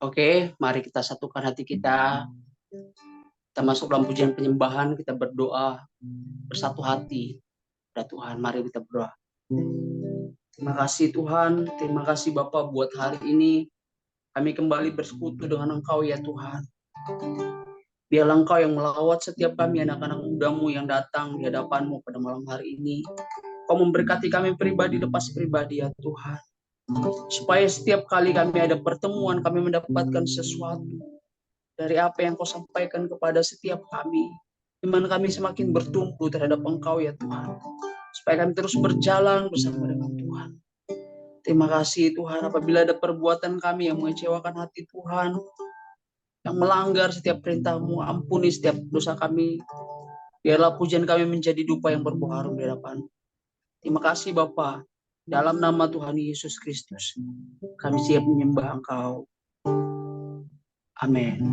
Oke, mari kita satukan hati kita. Kita masuk dalam pujian penyembahan, kita berdoa bersatu hati pada Tuhan. Mari kita berdoa. Terima kasih Tuhan, terima kasih Bapa buat hari ini. Kami kembali bersekutu dengan Engkau ya Tuhan. Biarlah Engkau yang melawat setiap kami anak-anak mudamu yang datang di hadapan-Mu pada malam hari ini. Kau memberkati kami pribadi lepas pribadi ya Tuhan. Supaya setiap kali kami ada pertemuan, kami mendapatkan sesuatu dari apa yang Kau sampaikan kepada setiap kami. Iman kami semakin bertumbuh terhadap Engkau ya Tuhan. Supaya kami terus berjalan bersama dengan Tuhan. Terima kasih Tuhan, apabila ada perbuatan kami yang mengecewakan hati Tuhan, yang melanggar setiap perintah-Mu, ampuni setiap dosa kami. Biarlah pujian kami menjadi dupa yang berbau harum di hadapan. Terima kasih Bapa. Dalam nama Tuhan Yesus Kristus, kami siap menyembah Engkau. Amin.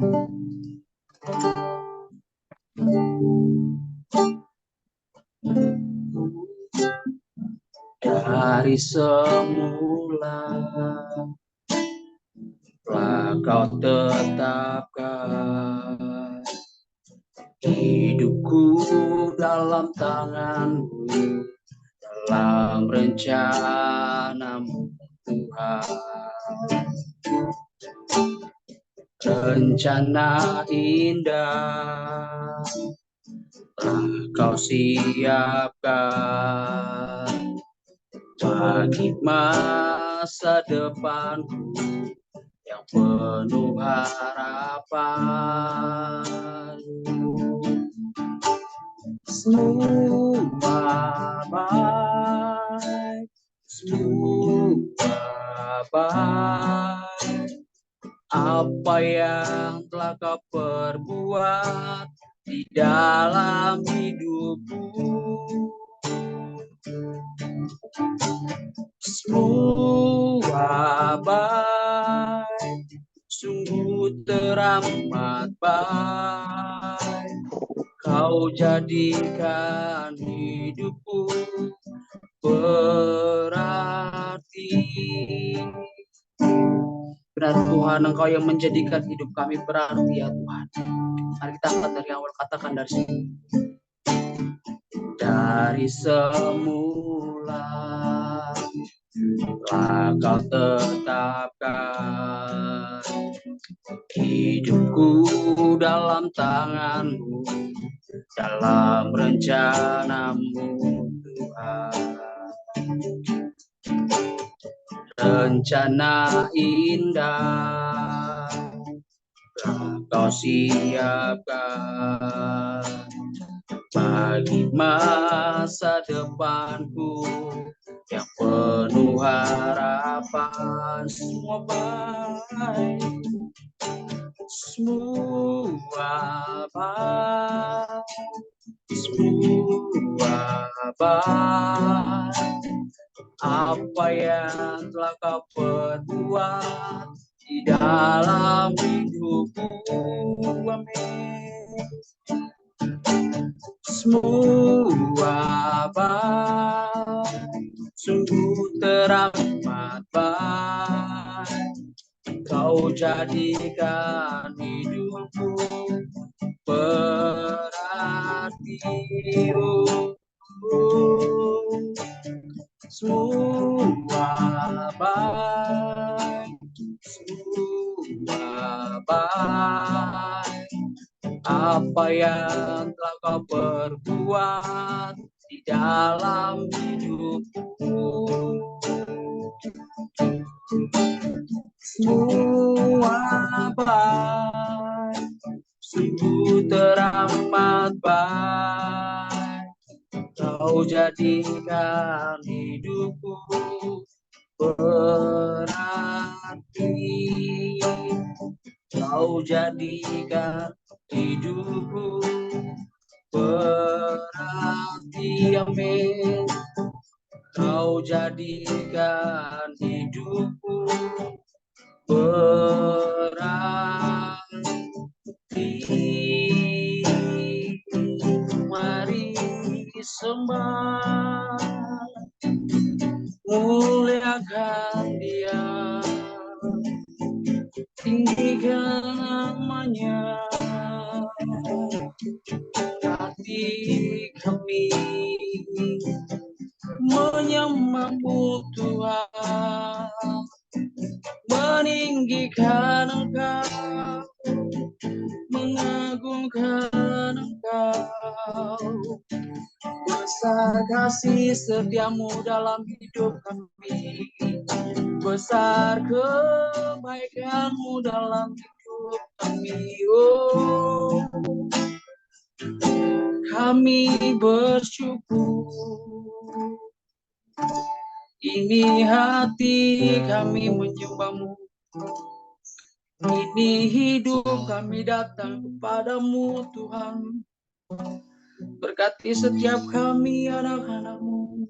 Dari semula telah Kau tetapkan hidupku dalam tangan-Mu, dalam rencana-Mu Tuhan. Rencana indah telah Kau siapkan bagi masa depanku yang penuh harapan. Semua baik, semua baik. Apa yang telah Kau perbuat di dalam hidupku, semua baik, sungguh teramat baik. Kau jadikan hidupku berarti. Benar Tuhan, Engkau yang menjadikan hidup kami berarti ya Tuhan. Mari kita angkat dari awal, katakan dari sini. Dari semula telah Kau tetapkan hidupku dalam tangan-Mu, dalam rencana-Mu Tuhan. Rencana indah telah Kau siapkan bagi masa depanku yang penuh harapan. Semua baik, semua baik, semua baik. Apa yang telah Kau perbuat di dalam hidupku, amin. Semua baik, sungguh teramat baik. Kau jadikan hidupku berarti. Semua baik, semua baik. Apa yang telah Kau perbuat di dalam hidupku, semua baik, sungguh teramat baik. Kau jadikan hidupku berarti. Kau jadikan hidupku berarti, amin. Kau jadikan hidupku berarti. Mari sembah, muliakan akan Dia, tinggikan namanya. Hati kami menyembah-Mu Tuhan, meninggikan Engkau, mengagungkan Engkau. Besar kasih setia-Mu dalam hidup kami, besar kebaikan-Mu dalam hidup kami. Oh, kami bersyukur. Ini hati kami menyembah-Mu, ini hidup kami datang kepada-Mu Tuhan. Berkati setiap kami anak-anak-Mu.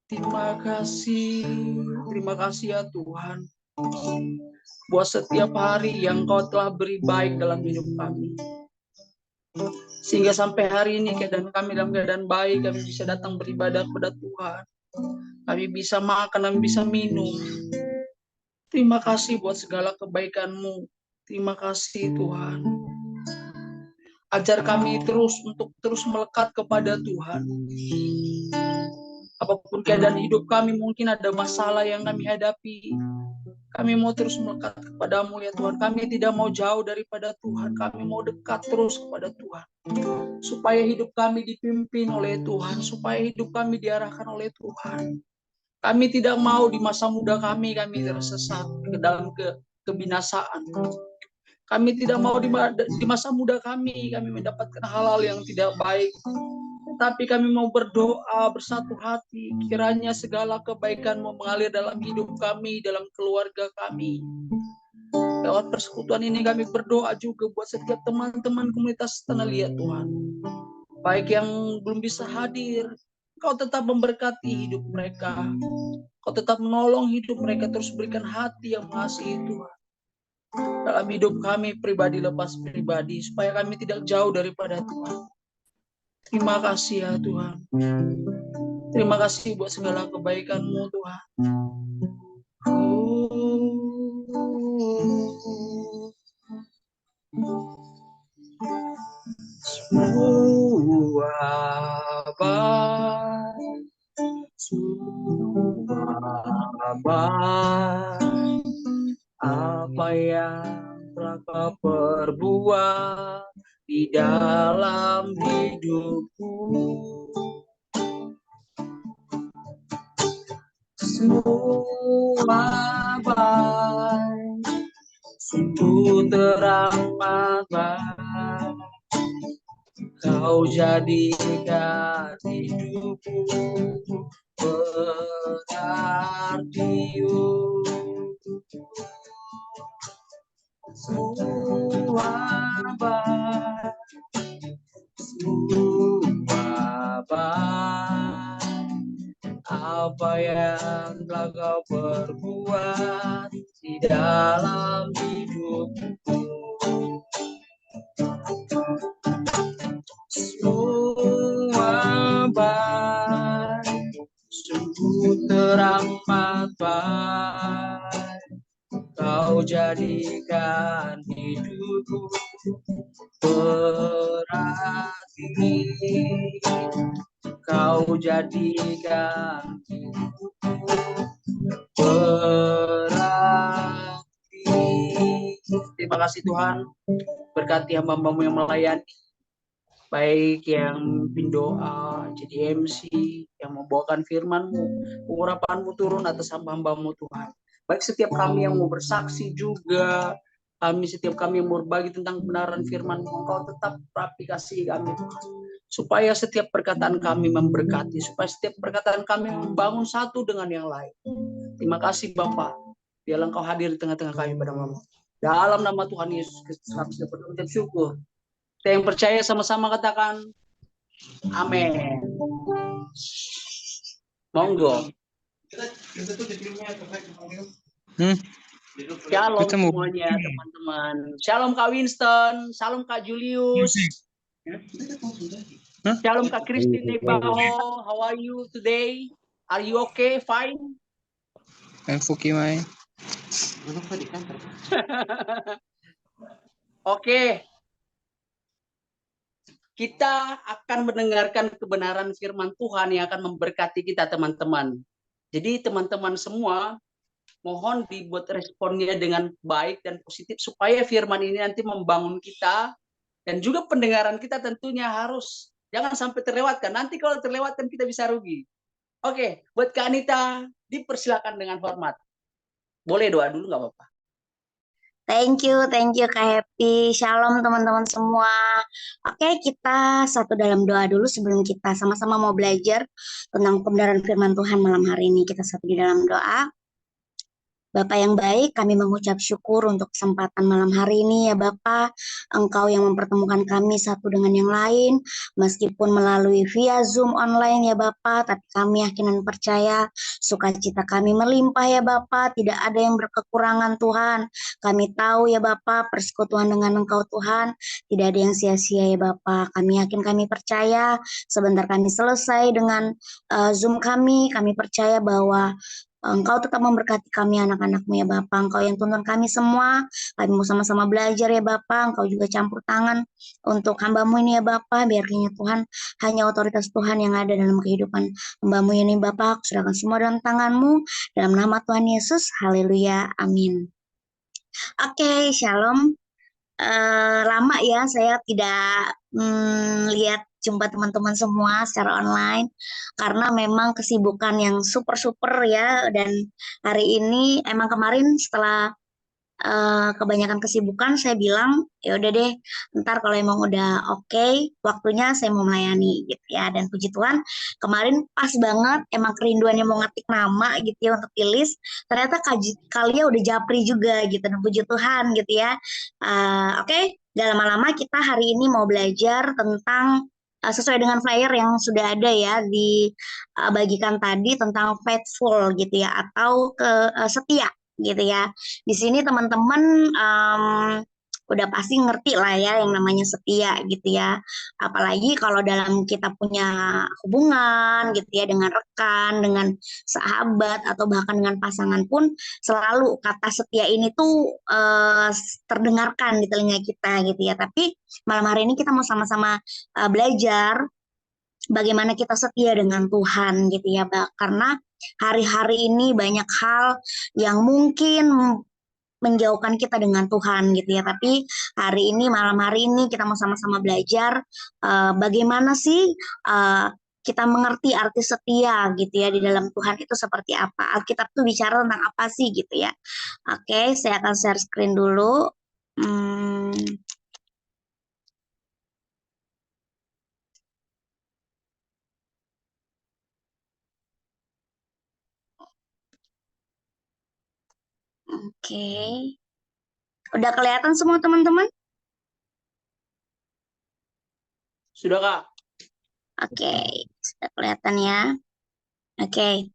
Terima kasih ya Tuhan, buat setiap hari yang Kau telah beri baik dalam hidup kami. Sehingga sampai hari ini keadaan kami dalam keadaan baik, kami bisa datang beribadah kepada Tuhan. Kami bisa makan, kami bisa minum. Terima kasih buat segala kebaikan-Mu. Terima kasih Tuhan. Ajar kami untuk terus melekat kepada Tuhan. Apapun keadaan hidup kami, mungkin ada masalah yang kami hadapi, kami mau terus melekat kepada-Mu ya Tuhan. Kami tidak mau jauh daripada Tuhan, kami mau dekat terus kepada Tuhan. Supaya hidup kami dipimpin oleh Tuhan, supaya hidup kami diarahkan oleh Tuhan. Kami tidak mau di masa muda kami tersesat ke dalam kebinasaan. Kami tidak mau di masa muda kami mendapatkan hal-hal yang tidak baik. Tapi kami mau berdoa bersatu hati, kiranya segala kebaikan-Mu mengalir dalam hidup kami, dalam keluarga kami. Lewat persekutuan ini kami berdoa juga buat setiap teman-teman komunitas Tanah Liat Tuhan. Baik yang belum bisa hadir, Kau tetap memberkati hidup mereka. Kau tetap menolong hidup mereka, terus berikan hati yang mengasihi Tuhan. Dalam hidup kami pribadi lepas pribadi, supaya kami tidak jauh daripada Tuhan. Terima kasih ya Tuhan. Terima kasih buat segala kebaikan-Mu Tuhan. Semua baik, apa yang telah Kau perbuat di dalam hidupku. Semua baik, sungguh teramat baik. Kau jadikan hidupku berarti. Semua baik, semua baik, apa yang telah Kau perbuat di dalam hidupku. Semua baik, sungguh teramat baik. Kau jadikan hidupku berarti. Kau jadikan hidupku berarti. Terima kasih Tuhan. Berkati hamba-Mu yang melayani, baik yang pimpin doa, jadi MC, yang membawakan firman-Mu, pengurapan-Mu turun atas hamba-hamba-Mu Tuhan. Baik setiap kami yang mau bersaksi juga, setiap kami yang mau berbagi tentang kebenaran firman-Mu, Engkau tetap rapi kasih kami Tuhan. Supaya setiap perkataan kami memberkati, supaya setiap perkataan kami membangun satu dengan yang lain. Terima kasih Bapa, biarlah Engkau hadir di tengah-tengah kami pada malam. Dalam nama Tuhan Yesus Kristus kami sudah berucap syukur. Kita yang percaya sama-sama katakan amin. Monggo. Shalom semuanya teman-teman. Shalom Kak Winston, shalom Kak Julius. Shalom Kak Christine Baho. How are you today? Are you okay? Fine? Fuki main. Di kantor. Oke, kita akan mendengarkan kebenaran firman Tuhan yang akan memberkati kita, teman-teman. Jadi teman-teman semua, mohon dibuat responnya dengan baik dan positif supaya firman ini nanti membangun kita, dan juga pendengaran kita tentunya harus jangan sampai terlewatkan. Nanti kalau terlewatkan kita bisa rugi. Oke, buat Kak Anita, dipersilakan dengan hormat. Boleh doa dulu nggak apa-apa? Thank you Kak Happy. Shalom teman-teman semua. Oke, kita satu dalam doa dulu sebelum kita sama-sama mau belajar tentang kebenaran firman Tuhan malam hari ini. Kita satu di dalam doa. Bapak yang baik, kami mengucap syukur untuk kesempatan malam hari ini ya Bapak. Engkau yang mempertemukan kami satu dengan yang lain, meskipun melalui via Zoom online ya Bapak, tapi kami yakin dan percaya sukacita kami melimpah ya Bapak, tidak ada yang berkekurangan Tuhan. Kami tahu ya Bapak, persekutuan dengan Engkau Tuhan, tidak ada yang sia-sia ya Bapak. Kami yakin, kami percaya, sebentar kami selesai dengan Zoom kami percaya bahwa Engkau tetap memberkati kami anak-anakmu ya Bapak. Engkau yang tuntun kami semua. Kami mau sama-sama belajar ya Bapak. Engkau juga campur tangan untuk hamba-Mu ini ya Bapak. Biar kiranya Tuhan, hanya otoritas Tuhan yang ada dalam kehidupan hamba-Mu ini Bapak. Aku serahkan semua dalam tangan-Mu. Dalam nama Tuhan Yesus. Haleluya. Amin. Oke, shalom. Lama ya saya tidak lihat jumpa teman-teman semua secara online karena memang kesibukan yang super ya, dan hari ini emang kemarin setelah kebanyakan kesibukan saya bilang ya udah deh, ntar kalau emang udah oke, waktunya saya mau melayani gitu ya. Dan puji Tuhan kemarin pas banget, emang kerinduannya mau ngetik nama gitu ya untuk tulis, ternyata Kalia udah japri juga gitu, dan puji Tuhan gitu ya. Oke, gak lama-lama kita hari ini mau belajar tentang sesuai dengan flyer yang sudah ada ya dibagikan tadi tentang faithful gitu ya, atau setia gitu ya. Di sini teman-teman udah pasti ngerti lah ya yang namanya setia gitu ya. Apalagi kalau dalam kita punya hubungan gitu ya dengan rekan, dengan sahabat, atau bahkan dengan pasangan pun, selalu kata setia ini tuh terdengarkan di telinga kita gitu ya. Tapi malam hari ini kita mau sama-sama belajar bagaimana kita setia dengan Tuhan gitu ya, karena hari-hari ini banyak hal yang mungkin menjauhkan kita dengan Tuhan gitu ya. Tapi hari ini, malam hari ini kita mau sama-sama belajar bagaimana sih kita mengerti arti setia gitu ya di dalam Tuhan itu seperti apa. Alkitab tuh bicara tentang apa sih gitu ya. Oke, saya akan share screen dulu. Oke. Udah kelihatan semua teman-teman? Sudah Kak. Oke, sudah kelihatan ya. Oke,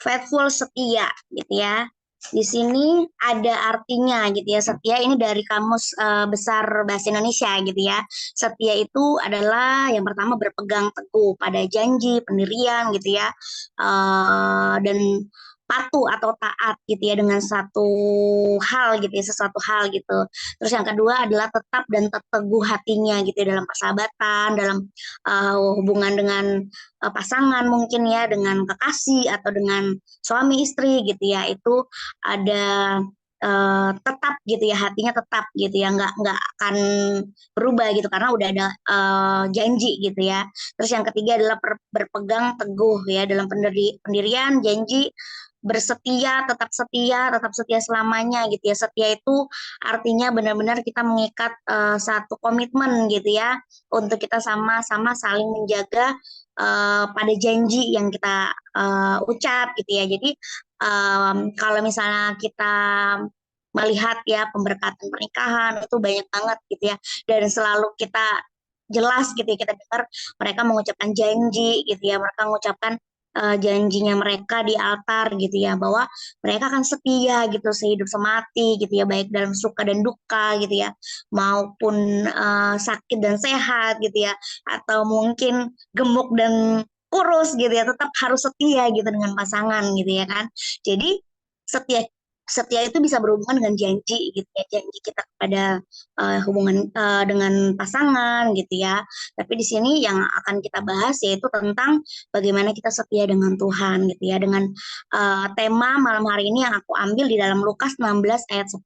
faithful, setia gitu ya. Di sini ada artinya gitu ya. Setia ini dari Kamus Besar Bahasa Indonesia gitu ya. Setia itu adalah yang pertama berpegang teguh pada janji, pendirian gitu ya. Dan patuh atau taat gitu ya dengan satu hal gitu ya, sesuatu hal gitu. Terus yang kedua adalah tetap dan teguh hatinya gitu ya, dalam persahabatan, dalam hubungan dengan pasangan mungkin ya, dengan kekasih atau dengan suami istri gitu ya. Itu ada tetap gitu ya, hatinya tetap gitu ya, nggak akan berubah gitu karena udah ada janji gitu ya. Terus yang ketiga adalah berpegang teguh ya dalam pendirian, janji, tetap setia selamanya gitu ya. Setia itu artinya benar-benar kita mengikat satu komitmen gitu ya, untuk kita sama-sama saling menjaga pada janji yang kita ucap gitu ya. Jadi kalau misalnya kita melihat ya pemberkatan pernikahan itu banyak banget gitu ya, dan selalu kita jelas gitu ya, kita dengar mereka mengucapkan janji gitu ya, mereka mengucapkan janjinya mereka di altar gitu ya, bahwa mereka akan setia gitu sehidup semati gitu ya, baik dalam suka dan duka gitu ya, maupun sakit dan sehat gitu ya, atau mungkin gemuk dan kurus gitu ya, tetap harus setia gitu dengan pasangan gitu ya kan. Jadi setia setia itu bisa berhubungan dengan janji gitu ya, janji kita kepada hubungan dengan pasangan gitu ya. Tapi di sini yang akan kita bahas yaitu tentang bagaimana kita setia dengan Tuhan gitu ya, dengan tema malam hari ini yang aku ambil di dalam Lukas 16 ayat 10.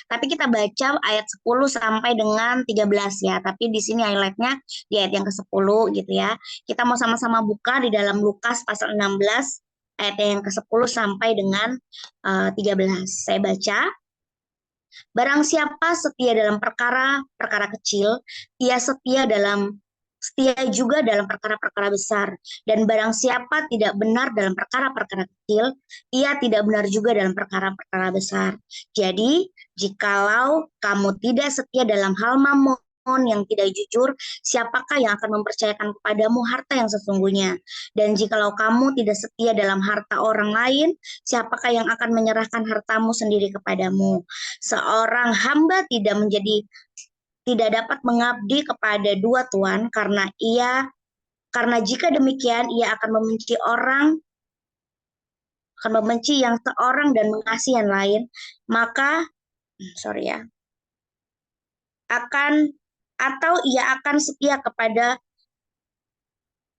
Tapi kita baca ayat 10 sampai dengan 13 ya. Tapi di sini highlightnya di ayat yang ke-10 gitu ya. Kita mau sama-sama buka di dalam Lukas pasal 16 ayat yang ke-10 sampai dengan 13. Saya baca, barang siapa setia dalam perkara-perkara kecil, ia setia juga dalam perkara-perkara besar. Dan barang siapa tidak benar dalam perkara-perkara kecil, ia tidak benar juga dalam perkara-perkara besar. Jadi, jikalau kamu tidak setia dalam hal mamon yang tidak jujur, siapakah yang akan mempercayakan kepadamu harta yang sesungguhnya? Dan jikalau kamu tidak setia dalam harta orang lain, siapakah yang akan menyerahkan hartamu sendiri kepadamu? Seorang hamba tidak dapat mengabdi kepada dua tuan karena jika demikian ia akan membenci yang seorang dan mengasihi yang lain, maka sorry ya, ia akan setia kepada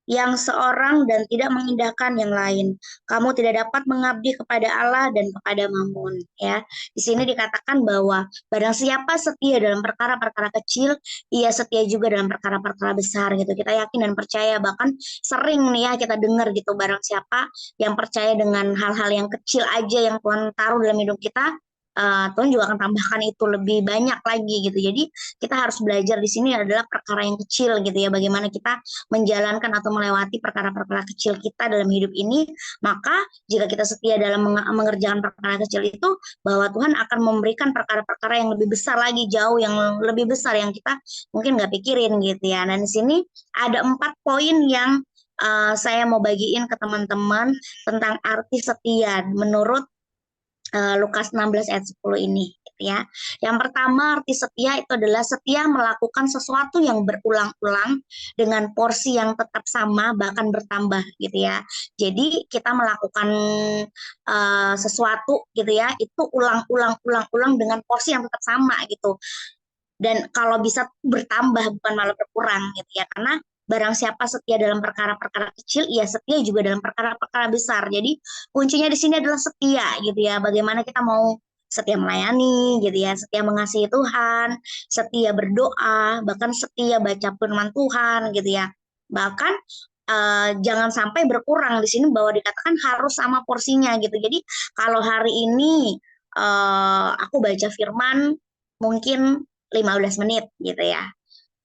yang seorang dan tidak mengindahkan yang lain. Kamu tidak dapat mengabdi kepada Allah dan kepada Mammon, ya. Di sini dikatakan bahwa barang siapa setia dalam perkara-perkara kecil, ia setia juga dalam perkara-perkara besar gitu. Kita yakin dan percaya, bahkan sering nih ya kita dengar gitu, barang siapa yang percaya dengan hal-hal yang kecil aja yang Tuhan taruh dalam hidup kita, Tuhan juga akan tambahkan itu lebih banyak lagi gitu. Jadi kita harus belajar di sini adalah perkara yang kecil gitu ya, bagaimana kita menjalankan atau melewati perkara-perkara kecil kita dalam hidup ini. Maka jika kita setia dalam mengerjakan perkara kecil itu, bahwa Tuhan akan memberikan perkara-perkara yang lebih besar lagi, jauh yang lebih besar yang kita mungkin nggak pikirin gitu ya. Dan di sini ada 4 poin yang saya mau bagiin ke teman-teman tentang arti setia menurut Lukas 16 ayat 10 ini gitu ya. Yang pertama, arti setia itu adalah setia melakukan sesuatu yang berulang-ulang dengan porsi yang tetap sama bahkan bertambah gitu ya. Jadi kita melakukan sesuatu gitu ya, itu ulang-ulang dengan porsi yang tetap sama gitu. Dan kalau bisa bertambah bukan malah berkurang gitu ya, karena barang siapa setia dalam perkara-perkara kecil, ia setia juga dalam perkara-perkara besar. Jadi kuncinya di sini adalah setia gitu ya. Bagaimana kita mau setia melayani gitu ya, setia mengasihi Tuhan, setia berdoa, bahkan setia baca firman Tuhan gitu ya. Bahkan jangan sampai berkurang. Di sini bahwa dikatakan harus sama porsinya gitu. Jadi kalau hari ini aku baca firman mungkin 15 menit gitu ya,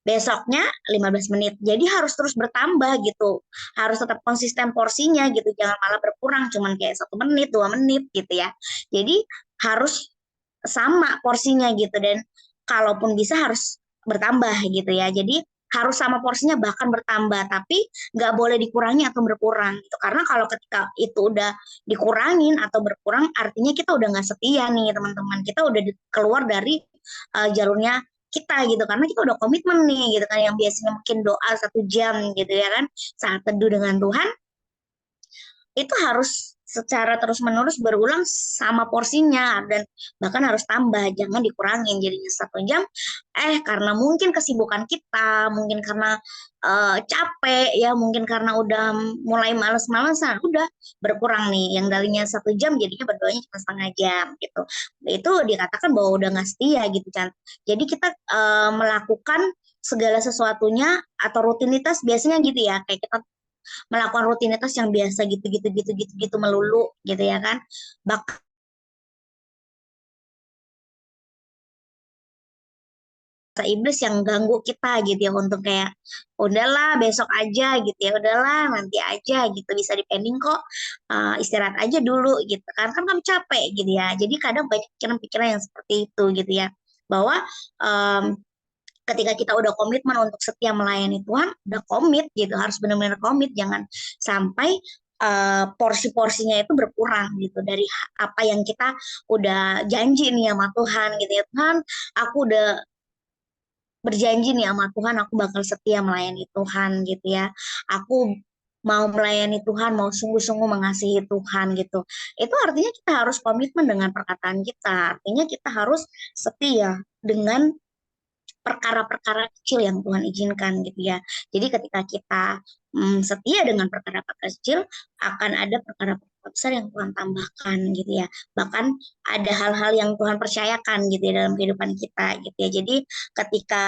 besoknya 15 menit. Jadi harus terus bertambah gitu. Harus tetap konsisten porsinya gitu. Jangan malah berkurang cuman kayak 1 menit, 2 menit gitu ya. Jadi harus sama porsinya gitu. Dan kalaupun bisa harus bertambah gitu ya. Jadi harus sama porsinya bahkan bertambah. Tapi nggak boleh dikurangi atau berkurang gitu. Karena kalau ketika itu udah dikurangin atau berkurang, artinya kita udah nggak setia nih teman-teman. Kita udah keluar dari jalurnya kita gitu, karena kita udah komitmen nih gitu kan, yang biasanya mungkin doa 1 jam gitu ya kan, saat teduh dengan Tuhan itu harus secara terus-menerus berulang sama porsinya, dan bahkan harus tambah, jangan dikurangin jadinya 1 jam. Karena mungkin kesibukan kita, mungkin karena capek ya, mungkin karena udah mulai males-malesan, udah berkurang nih, yang darinya 1 jam jadinya berdoanya cuma setengah jam gitu. Itu dikatakan bahwa udah nggak setia gitu kan. Jadi kita melakukan segala sesuatunya atau rutinitas biasanya gitu ya, kayak kita melakukan rutinitas yang biasa gitu melulu gitu ya kan, bahkan iblis yang ganggu kita gitu ya, untuk kayak udahlah besok aja gitu ya, udahlah nanti aja gitu, bisa dipending kok, istirahat aja dulu gitu kan kamu capek gitu ya. Jadi kadang banyak pikiran-pikiran yang seperti itu gitu ya, bahwa ketika kita udah komitmen untuk setia melayani Tuhan, udah komit gitu, harus benar-benar komit, jangan sampai porsi-porsinya itu berkurang gitu dari apa yang kita udah janji nih sama Tuhan gitu ya. Tuhan, aku udah berjanji nih sama Tuhan, aku bakal setia melayani Tuhan gitu ya. Aku mau melayani Tuhan, mau sungguh-sungguh mengasihi Tuhan gitu. Itu artinya kita harus komitmen dengan perkataan kita. Artinya kita harus setia dengan perkara-perkara kecil yang Tuhan izinkan gitu ya. Jadi ketika kita setia dengan perkara-perkara kecil, akan ada perkara-perkara besar yang Tuhan tambahkan gitu ya. Bahkan ada hal-hal yang Tuhan percayakan gitu ya dalam kehidupan kita gitu ya. Jadi ketika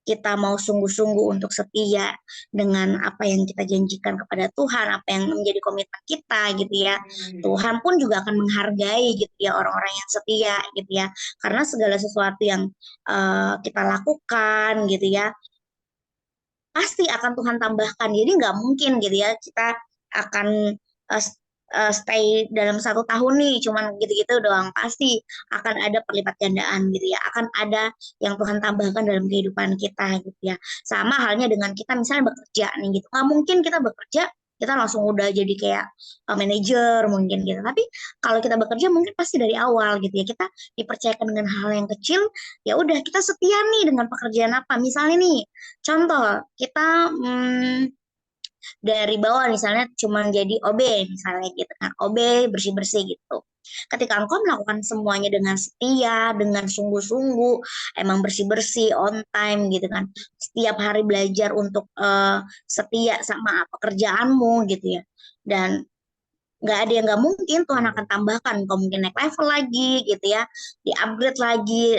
kita mau sungguh-sungguh untuk setia dengan apa yang kita janjikan kepada Tuhan, apa yang menjadi komitmen kita gitu ya. Tuhan pun juga akan menghargai gitu ya orang-orang yang setia gitu ya. Karena segala sesuatu yang kita lakukan gitu ya, pasti akan Tuhan tambahkan. Jadi nggak mungkin gitu ya kita akan stay dalam 1 tahun nih cuman gitu-gitu doang. Pasti akan ada perlipat gandaan gitu ya. Akan ada yang Tuhan tambahkan dalam kehidupan kita gitu ya. Sama halnya dengan kita misalnya bekerja nih gitu. Nggak mungkin kita bekerja kita langsung udah jadi kayak manajer mungkin gitu. Tapi kalau kita bekerja mungkin pasti dari awal gitu ya. Kita dipercayakan dengan hal yang kecil, ya udah kita setia nih dengan pekerjaan apa. Misalnya nih, contoh kita dari bawah misalnya cuma jadi OB misalnya gitu kan, OB bersih-bersih gitu. Ketika engkau melakukan semuanya dengan setia, dengan sungguh-sungguh, emang bersih-bersih, on time gitu kan, setiap hari belajar untuk setia sama pekerjaanmu gitu ya, dan nggak ada yang nggak mungkin Tuhan akan tambahkan, kau mungkin naik level lagi gitu ya, di upgrade lagi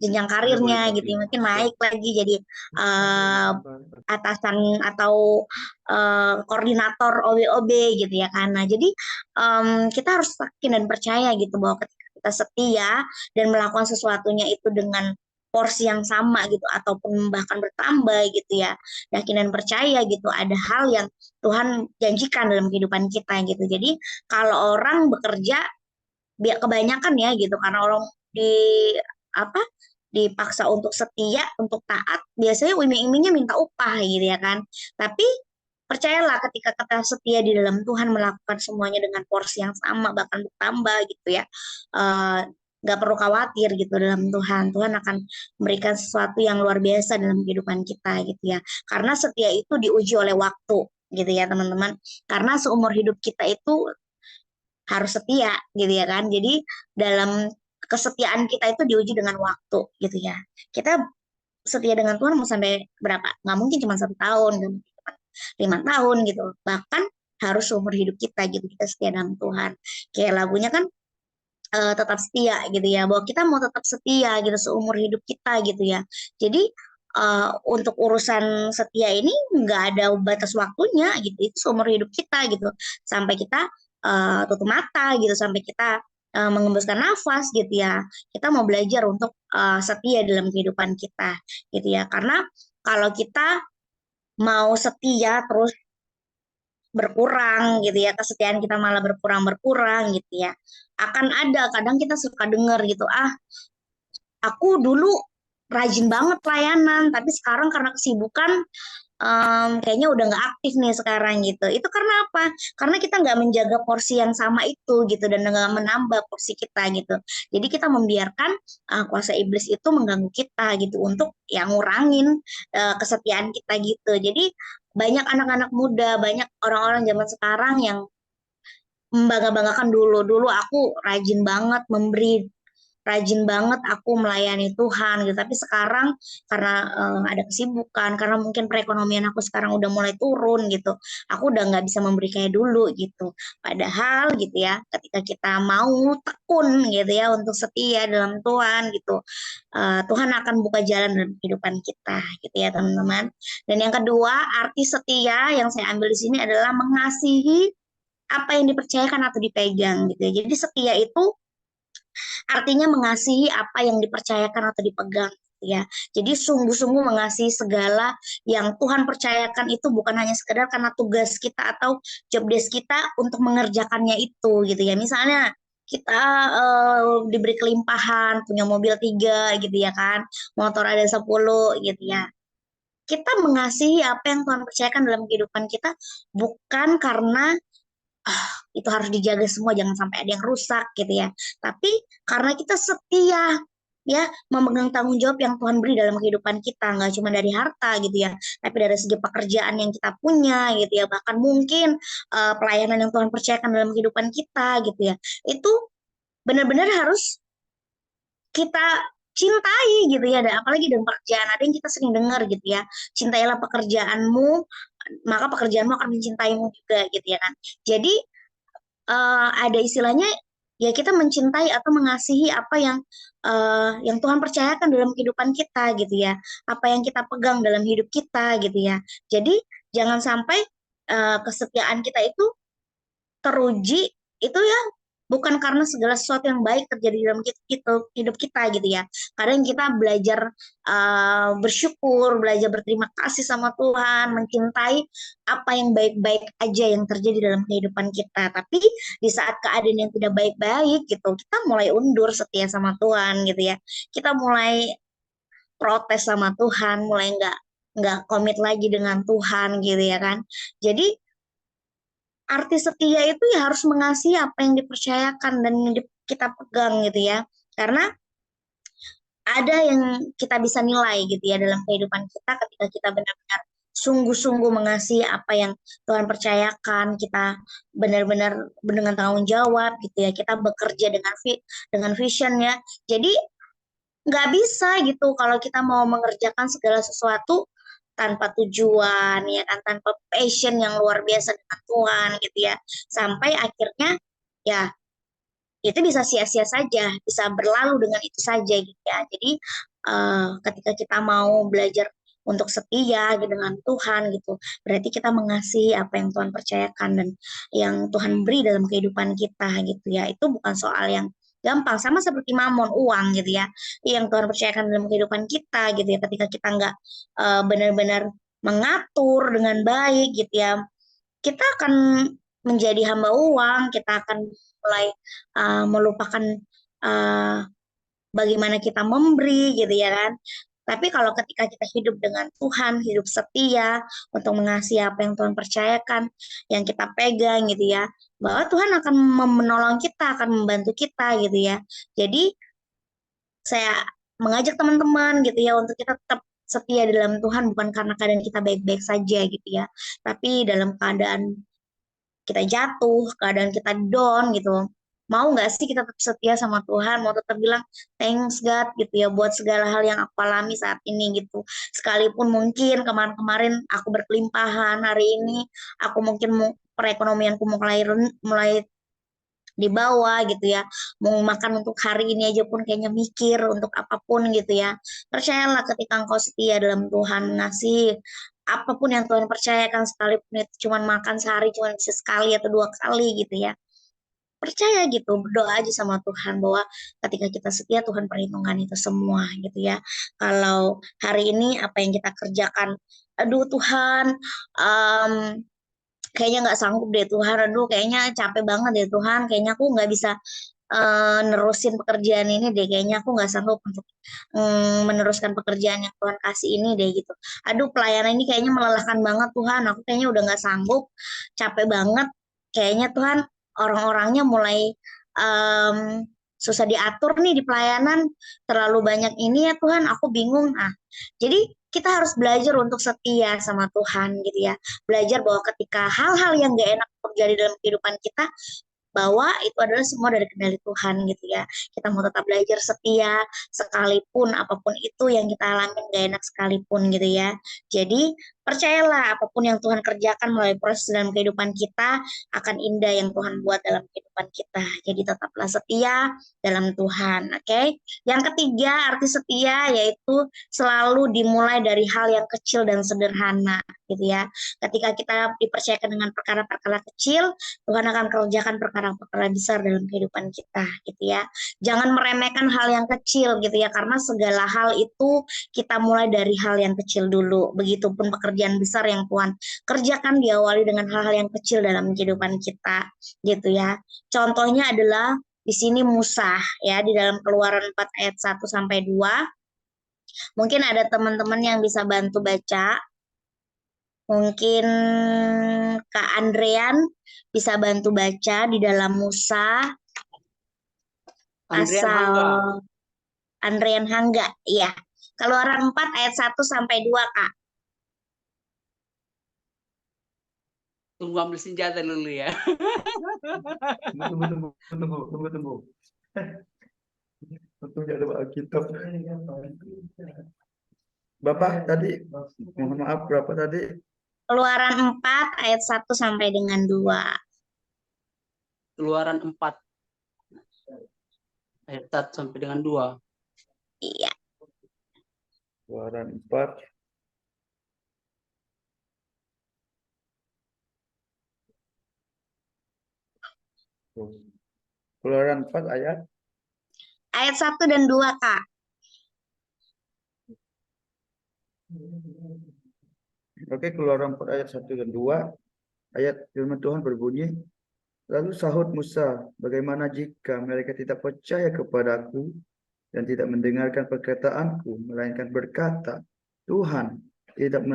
jenjang karirnya gitu ya, mungkin naik lagi jadi eh, atasan atau koordinator OB-OB gitu ya kan. Nah jadi kita harus yakin dan percaya gitu bahwa ketika kita setia dan melakukan sesuatunya itu dengan porsi yang sama gitu ataupun bahkan bertambah gitu ya, yakin dan percaya gitu ada hal yang Tuhan janjikan dalam kehidupan kita gitu. Jadi kalau orang bekerja biar kebanyakan ya gitu karena orang di apa dipaksa untuk setia, untuk taat, biasanya iming-imingnya minta upah gitu ya kan. Tapi percayalah ketika kita setia di dalam Tuhan melakukan semuanya dengan porsi yang sama bahkan bertambah gitu ya. Eh, nggak perlu khawatir gitu dalam Tuhan. Tuhan akan memberikan sesuatu yang luar biasa dalam kehidupan kita gitu ya. Karena setia itu diuji oleh waktu gitu ya teman-teman. Karena seumur hidup kita itu harus setia gitu ya kan. Jadi dalam kesetiaan kita itu diuji dengan waktu gitu ya. Kita setia dengan Tuhan mau sampai berapa? Nggak mungkin cuma 1 tahun, nggak mungkin cuma 5 tahun gitu. Bahkan harus seumur hidup kita gitu kita setia dengan Tuhan. Kayak lagunya kan tetap setia gitu ya. Bahwa kita mau tetap setia gitu seumur hidup kita gitu ya. Jadi untuk urusan setia ini nggak ada batas waktunya gitu. Itu seumur hidup kita gitu. Sampai kita tutup mata gitu. Sampai kita mengembuskan nafas gitu ya. Kita mau belajar untuk setia dalam kehidupan kita gitu ya. Karena kalau kita mau setia terus berkurang gitu ya, kesetiaan kita malah berkurang gitu ya, akan ada kadang kita suka dengar gitu, aku dulu rajin banget pelayanan tapi sekarang karena kesibukan kayaknya udah nggak aktif nih sekarang gitu. Itu karena apa? Karena kita nggak menjaga porsi yang sama itu gitu dan nggak menambah porsi kita gitu. Jadi kita membiarkan kuasa iblis itu mengganggu kita gitu untuk yang ngurangin kesetiaan kita gitu. Jadi banyak anak-anak muda, banyak orang-orang zaman sekarang yang membangga-banggakan dulu. Dulu aku rajin banget memberi, rajin banget aku melayani Tuhan gitu. Tapi sekarang karena ada kesibukan, karena mungkin perekonomian aku sekarang udah mulai turun gitu, aku udah nggak bisa memberi kayak dulu gitu. Padahal gitu ya, ketika kita mau tekun gitu ya untuk setia dalam Tuhan gitu, Tuhan akan buka jalan dalam kehidupan kita gitu ya teman-teman. Dan yang kedua, arti setia yang saya ambil di sini adalah mengasihi apa yang dipercayakan atau dipegang gitu ya. Jadi setia itu artinya mengasihi apa yang dipercayakan atau dipegang gitu ya. Jadi sungguh-sungguh mengasihi segala yang Tuhan percayakan itu bukan hanya sekedar karena tugas kita atau job desk kita untuk mengerjakannya itu gitu ya. Misalnya kita diberi kelimpahan, punya mobil 3 gitu ya kan, motor ada 10 gitu ya. Kita mengasihi apa yang Tuhan percayakan dalam kehidupan kita bukan karena itu harus dijaga semua jangan sampai ada yang rusak gitu ya, tapi karena kita setia ya memegang tanggung jawab yang Tuhan beri dalam kehidupan kita, nggak cuma dari harta gitu ya, tapi dari segi pekerjaan yang kita punya gitu ya, bahkan mungkin pelayanan yang Tuhan percayakan dalam kehidupan kita gitu ya, itu benar-benar harus kita cintai gitu ya, dan apalagi dengan pekerjaan. Ada yang kita sering dengar gitu ya, cintailah pekerjaanmu, maka pekerjaanmu akan mencintaimu juga gitu ya kan. Jadi ada istilahnya ya, kita mencintai atau mengasihi apa yang Tuhan percayakan dalam kehidupan kita gitu ya, apa yang kita pegang dalam hidup kita gitu ya. Jadi jangan sampai kesetiaan kita itu teruji itu ya, bukan karena segala sesuatu yang baik terjadi dalam hidup kita gitu ya. Kadang kita belajar bersyukur, belajar berterima kasih sama Tuhan, mencintai apa yang baik-baik aja yang terjadi dalam kehidupan kita. Tapi di saat keadaan yang tidak baik-baik gitu, kita mulai undur setia sama Tuhan gitu ya. Kita mulai protes sama Tuhan, mulai nggak komit lagi dengan Tuhan gitu ya kan. Jadi arti setia itu ya harus mengasihi apa yang dipercayakan dan yang kita pegang gitu ya. Karena ada yang kita bisa nilai gitu ya dalam kehidupan kita ketika kita benar-benar sungguh-sungguh mengasihi apa yang Tuhan percayakan, kita benar-benar dengan tanggung jawab gitu ya, kita bekerja dengan vision ya. Jadi nggak bisa gitu kalau kita mau mengerjakan segala sesuatu tanpa tujuan ya kan, tanpa passion yang luar biasa dengan Tuhan gitu ya, sampai akhirnya ya itu bisa sia-sia saja, bisa berlalu dengan itu saja gitu ya. Jadi ketika kita mau belajar untuk setia gitu dengan Tuhan gitu, berarti kita mengasihi apa yang Tuhan percayakan dan yang Tuhan beri dalam kehidupan kita gitu ya. Itu bukan soal yang gampang, sama seperti mamon, uang gitu ya, yang Tuhan percayakan dalam kehidupan kita gitu ya. Ketika kita nggak benar-benar mengatur dengan baik gitu ya, kita akan menjadi hamba uang, kita akan mulai melupakan uh, bagaimana kita memberi gitu ya kan. Tapi kalau ketika kita hidup dengan Tuhan, hidup setia untuk mengasihi apa yang Tuhan percayakan, yang kita pegang gitu ya, bahwa Tuhan akan menolong kita, akan membantu kita gitu ya. Jadi saya mengajak teman-teman gitu ya untuk kita tetap setia di dalam Tuhan, bukan karena keadaan kita baik-baik saja gitu ya, tapi dalam keadaan kita jatuh, keadaan kita down gitu. Mau nggak sih kita tetap setia sama Tuhan, mau tetap bilang thanks God gitu ya buat segala hal yang aku alami saat ini gitu. Sekalipun mungkin kemarin-kemarin aku berkelimpahan, hari ini aku mungkin perekonomianku mulai di bawah gitu ya. Mau makan untuk hari ini aja pun kayaknya mikir untuk apapun gitu ya. Percayalah ketika engkau setia dalam Tuhan, ngasih apapun yang Tuhan percayakan, sekalipun itu cuma makan sehari cuma bisa sekali atau dua kali gitu ya. Percaya gitu, berdoa aja sama Tuhan bahwa ketika kita setia Tuhan perhitungkan itu semua gitu ya. Kalau hari ini apa yang kita kerjakan, aduh Tuhan, um, kayaknya nggak sanggup deh Tuhan, aduh kayaknya capek banget deh Tuhan, kayaknya aku nggak bisa nerusin pekerjaan ini deh, kayaknya aku nggak sanggup untuk meneruskan pekerjaan yang Tuhan kasih ini deh gitu. Aduh pelayanan ini kayaknya melelahkan banget Tuhan, aku kayaknya udah nggak sanggup, capek banget, kayaknya Tuhan orang-orangnya mulai em, susah diatur nih di pelayanan, terlalu banyak ini ya Tuhan, aku bingung. Nah, jadi kita harus belajar untuk setia sama Tuhan gitu ya. Belajar bahwa ketika hal-hal yang gak enak terjadi dalam kehidupan kita, bahwa itu adalah semua dari kendali Tuhan gitu ya. Kita mau tetap belajar setia sekalipun apapun itu yang kita alami gak enak sekalipun gitu ya. Jadi percayalah apapun yang Tuhan kerjakan melalui proses dalam kehidupan kita akan indah yang Tuhan buat dalam kehidupan kita. Jadi tetaplah setia dalam Tuhan, oke? Okay? Yang ketiga, arti setia yaitu selalu dimulai dari hal yang kecil dan sederhana gitu ya. Ketika kita dipercayakan dengan perkara-perkara kecil, Tuhan akan kerjakan perkara-perkara besar dalam kehidupan kita gitu ya. Jangan meremehkan hal yang kecil gitu ya, karena segala hal itu kita mulai dari hal yang kecil dulu. Begitupun pekerjaan besar yang Tuhan kerjakan diawali dengan hal-hal yang kecil dalam kehidupan kita gitu ya. Contohnya adalah di sini Musa ya, di dalam Keluaran 4 ayat 1 sampai 2. Mungkin ada teman-teman yang bisa bantu baca. Mungkin Kak Andrean bisa bantu baca di dalam Musa Andrian pasal Hangga. Andrian Hangga. Iya. Keluaran 4 ayat 1 sampai 2, Kak. Tunggu ambil senjata dulu ya. Tunggu. Untung ada Alkitab. Bapak tadi, mohon maaf, berapa tadi? Keluaran 4 ayat 1 sampai dengan 2. Keluaran 4 ayat 1 sampai dengan 2. Iya. Keluaran 4. Keluaran 4 ayat. Ayat 1 dan 2, Kak. Oke, Keluaran 4 ayat 1 dan 2. Ayat firman Tuhan berbunyi, lalu sahut Musa, bagaimana jika mereka tidak percaya kepadaku dan tidak mendengarkan perkataanku, melainkan berkata, Tuhan tidak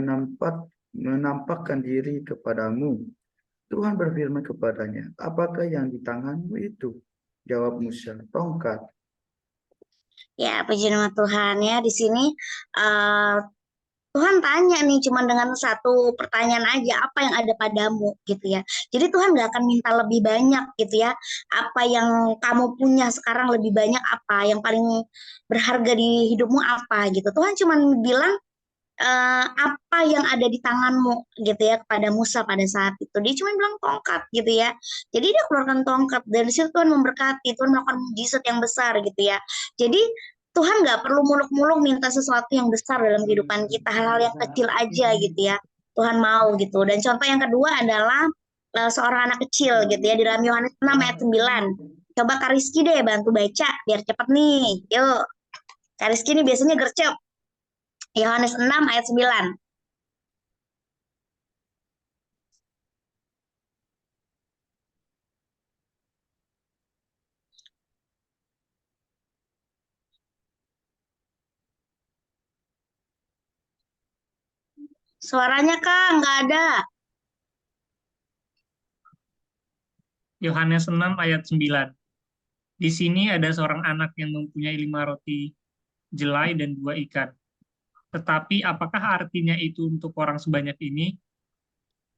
menampakkan diri kepadamu. Tuhan berfirman kepadanya, apakah yang di tanganmu itu? Jawab Musa, tongkat. Ya, puji nama Tuhan ya. Di sini eh, Tuhan tanya nih cuman dengan satu pertanyaan aja, apa yang ada padamu gitu ya. Jadi Tuhan gak akan minta lebih banyak gitu ya. Apa yang kamu punya sekarang lebih banyak apa, yang paling berharga di hidupmu apa gitu. Tuhan cuman bilang apa yang ada di tanganmu gitu ya kepada Musa pada saat itu. Dia cuma bilang tongkat gitu ya. Jadi dia keluarkan tongkat, dari situ Tuhan memberkati, Tuhan melakukan mujizat yang besar gitu ya. Jadi Tuhan nggak perlu muluk-muluk minta sesuatu yang besar dalam kehidupan kita, hal-hal yang kecil aja gitu ya. Tuhan mau gitu. Dan contoh yang kedua adalah seorang anak kecil gitu ya, di dalam Yohanes 6 ayat 9. Coba Kak Rizky deh bantu baca biar cepet nih. Yuk. Kak Rizky ini biasanya gercep. Yohanes 6 ayat 9. Suaranya Kak, nggak ada. Yohanes 6 ayat 9. Di sini ada seorang anak yang mempunyai 5 roti jelai dan 2 ikan. Tetapi apakah artinya itu untuk orang sebanyak ini?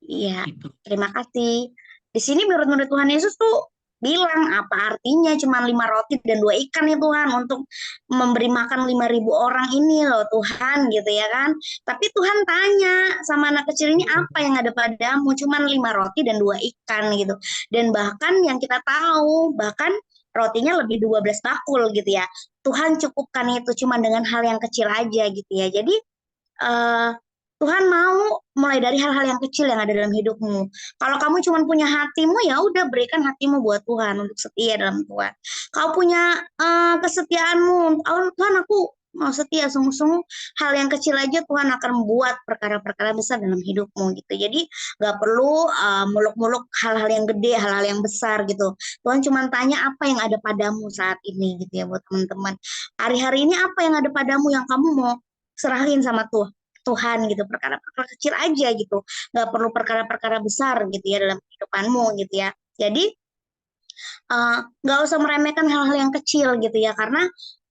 Iya, Itu. terima kasih. Di sini menurut Tuhan Yesus tuh bilang apa artinya cuma 5 roti dan 2 ikan ya Tuhan untuk memberi makan 5.000 orang ini loh Tuhan gitu ya kan. Tapi Tuhan tanya sama anak kecil ini apa yang ada padamu, cuma 5 roti dan 2 ikan gitu. Dan bahkan yang kita tahu bahkan rotinya lebih 12 bakul gitu ya. Tuhan cukupkan itu cuma dengan hal yang kecil aja gitu ya. Jadi eh, Tuhan mau mulai dari hal-hal yang kecil yang ada dalam hidupmu. Kalau kamu cuma punya hatimu, ya udah berikan hatimu buat Tuhan untuk setia dalam Tuhan. Kau punya kesetiaanmu, oh, Tuhan aku mau setia sungguh-sungguh, hal yang kecil aja Tuhan akan membuat perkara-perkara besar dalam hidupmu gitu. Jadi gak perlu muluk-muluk hal-hal yang gede, hal-hal yang besar gitu. Tuhan cuma tanya apa yang ada padamu saat ini gitu ya buat teman-teman. Hari-hari ini apa yang ada padamu yang kamu mau serahin sama Tuhan gitu, perkara-perkara kecil aja gitu, nggak perlu perkara-perkara besar gitu ya dalam kehidupanmu gitu ya. Jadi nggak usah meremehkan hal-hal yang kecil gitu ya, karena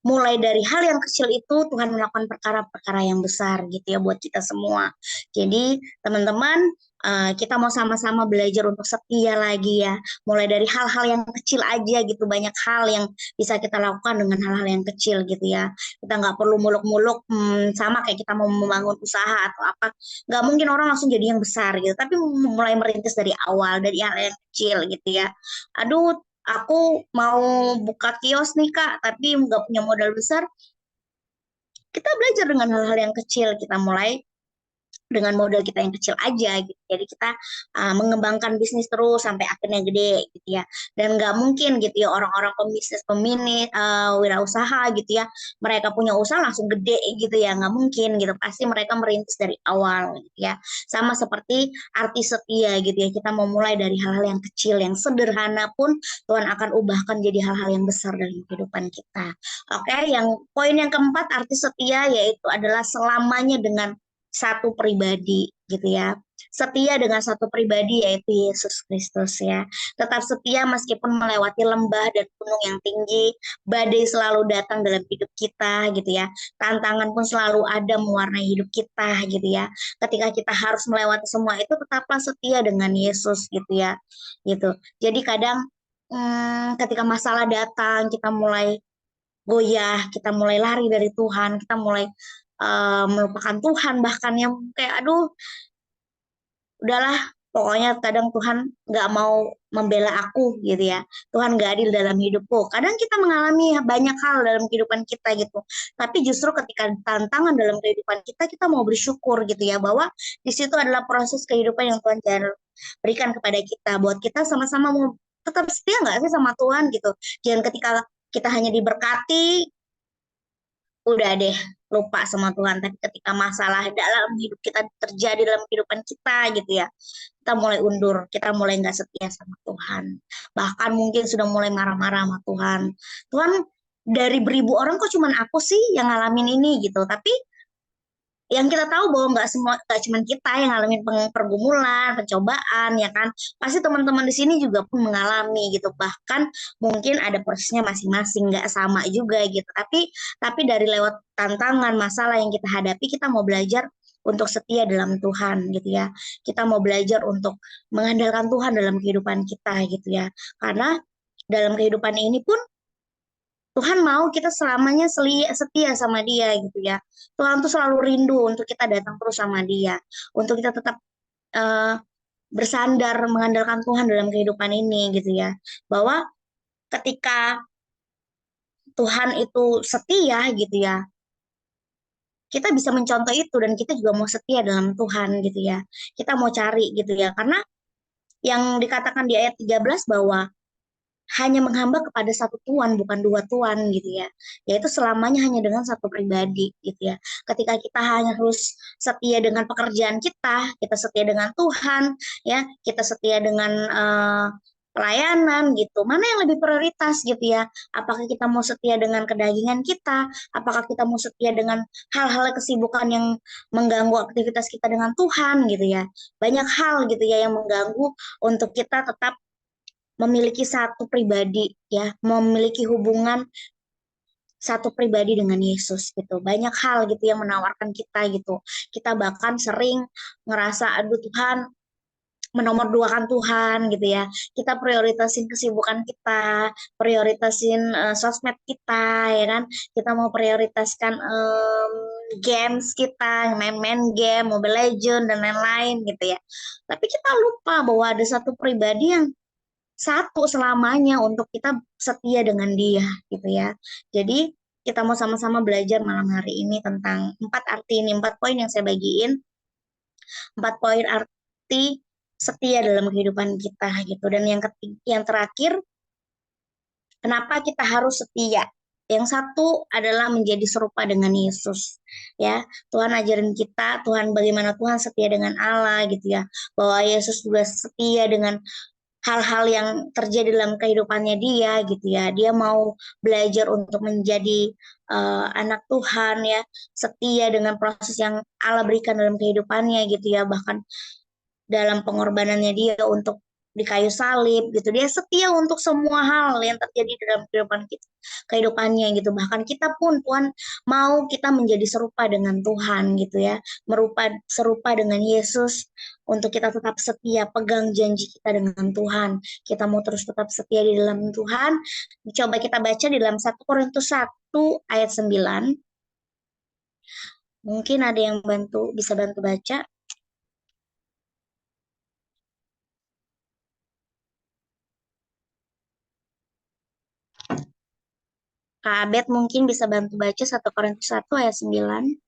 mulai dari hal yang kecil itu Tuhan melakukan perkara-perkara yang besar gitu ya buat kita semua. Jadi teman-teman, kita mau sama-sama belajar untuk setia lagi ya, mulai dari hal-hal yang kecil aja gitu, banyak hal yang bisa kita lakukan dengan hal-hal yang kecil gitu ya. Kita nggak perlu muluk-muluk sama kayak kita mau membangun usaha atau apa, nggak mungkin orang langsung jadi yang besar gitu, tapi mulai merintis dari awal, dari hal yang kecil gitu ya. Aduh, aku mau buka kios nih Kak, tapi nggak punya modal besar. Kita belajar dengan hal-hal yang kecil, kita mulai dengan modal kita yang kecil aja gitu. Jadi kita mengembangkan bisnis terus sampai akhirnya gede gitu ya. Dan nggak mungkin gitu ya orang-orang pembisnis wirausaha gitu ya. Mereka punya usaha langsung gede gitu ya, nggak mungkin gitu. Pasti mereka merintis dari awal gitu ya. Sama seperti arti setia gitu ya. Kita mau mulai dari hal-hal yang kecil, yang sederhana pun Tuhan akan ubahkan jadi hal-hal yang besar dalam kehidupan kita. Oke, yang poin yang keempat arti setia yaitu adalah selamanya dengan satu pribadi gitu ya. setia dengan satu pribadi yaitu Yesus Kristus ya. Tetap setia meskipun melewati lembah dan gunung yang tinggi, badai selalu datang dalam hidup kita gitu ya. Tantangan pun selalu ada mewarnai hidup kita gitu ya. Ketika kita harus melewati semua itu, tetaplah setia dengan Yesus gitu ya. Gitu. Jadi kadang ketika masalah datang, kita mulai goyah, kita mulai lari dari Tuhan, kita mulai melupakan Tuhan, bahkan yang kayak aduh udahlah, pokoknya kadang Tuhan nggak mau membela aku gitu ya, Tuhan nggak adil dalam hidupku. Kadang kita mengalami banyak hal dalam kehidupan kita gitu, tapi justru ketika tantangan dalam kehidupan kita, kita mau bersyukur gitu ya, bahwa di situ adalah proses kehidupan yang Tuhan berikan kepada kita, buat kita sama-sama mau tetap setia nggak sih sama Tuhan gitu. Jangan ketika kita hanya diberkati, udah deh lupa sama Tuhan. Tapi ketika masalah dalam hidup kita terjadi dalam kehidupan kita gitu ya, kita mulai undur, kita mulai nggak setia sama Tuhan. Bahkan mungkin sudah mulai marah-marah sama Tuhan. Tuhan, dari beribu orang kok cuman aku sih yang ngalamin ini gitu. Tapi yang kita tahu bahwa nggak cuma kita yang ngalamin pergumulan, pencobaan, ya kan? Pasti teman-teman di sini juga pun mengalami gitu. Bahkan mungkin ada prosesnya masing-masing, nggak sama juga gitu. Tapi dari lewat tantangan, masalah yang kita hadapi, kita mau belajar untuk setia dalam Tuhan gitu ya. Kita mau belajar untuk mengandalkan Tuhan dalam kehidupan kita gitu ya. Karena dalam kehidupan ini pun Tuhan mau kita selamanya setia sama Dia gitu ya. Tuhan tuh selalu rindu untuk kita datang terus sama Dia, untuk kita tetap eh, bersandar mengandalkan Tuhan dalam kehidupan ini gitu ya. Bahwa ketika Tuhan itu setia gitu ya, kita bisa mencontoh itu dan kita juga mau setia dalam Tuhan gitu ya. Kita mau cari gitu ya. Karena yang dikatakan di ayat 13 bahwa hanya menghamba kepada satu Tuhan, bukan dua Tuhan gitu ya. Yaitu selamanya hanya dengan satu pribadi gitu ya. Ketika kita hanya harus setia dengan pekerjaan kita setia dengan Tuhan, ya, kita setia dengan pelayanan gitu. Mana yang lebih prioritas gitu ya? Apakah kita mau setia dengan kedagingan kita? Apakah kita mau setia dengan hal-hal kesibukan yang mengganggu aktivitas kita dengan Tuhan gitu ya? Banyak hal gitu ya yang mengganggu untuk kita tetap memiliki satu pribadi ya, memiliki hubungan satu pribadi dengan Yesus gitu. Banyak hal gitu yang menawarkan kita gitu. Kita bahkan sering ngerasa aduh Tuhan menomorduakan Tuhan gitu ya. Kita prioritasin kesibukan kita, prioritasin sosmed kita ya kan. Kita mau prioritaskan games kita, main-main game, Mobile Legend dan lain-lain gitu ya. Tapi kita lupa bahwa ada satu pribadi yang satu selamanya untuk kita setia dengan Dia gitu ya. Jadi kita mau sama-sama belajar malam hari ini tentang 4 poin yang saya bagiin. 4 poin arti setia dalam kehidupan kita gitu. Dan yang terakhir, kenapa kita harus setia? Yang satu adalah menjadi serupa dengan Yesus ya. Tuhan ajarin kita, bagaimana Tuhan setia dengan Allah gitu ya. Bahwa Yesus juga setia dengan hal-hal yang terjadi dalam kehidupannya dia gitu ya. Dia mau belajar untuk menjadi anak Tuhan ya, setia dengan proses yang Allah berikan dalam kehidupannya gitu ya. Bahkan dalam pengorbanannya dia untuk di kayu salib gitu, dia setia untuk semua hal yang terjadi dalam kehidupannya gitu. Bahkan kita pun Tuhan mau kita menjadi serupa dengan Tuhan gitu ya, serupa dengan Yesus, untuk kita tetap setia, pegang janji kita dengan Tuhan. Kita mau terus tetap setia di dalam Tuhan. Coba kita baca di dalam 1 Korintus 1 ayat 9. Mungkin ada yang bisa bantu baca. Kak Abed mungkin bisa bantu baca 1 Korintus 1 ayat 9.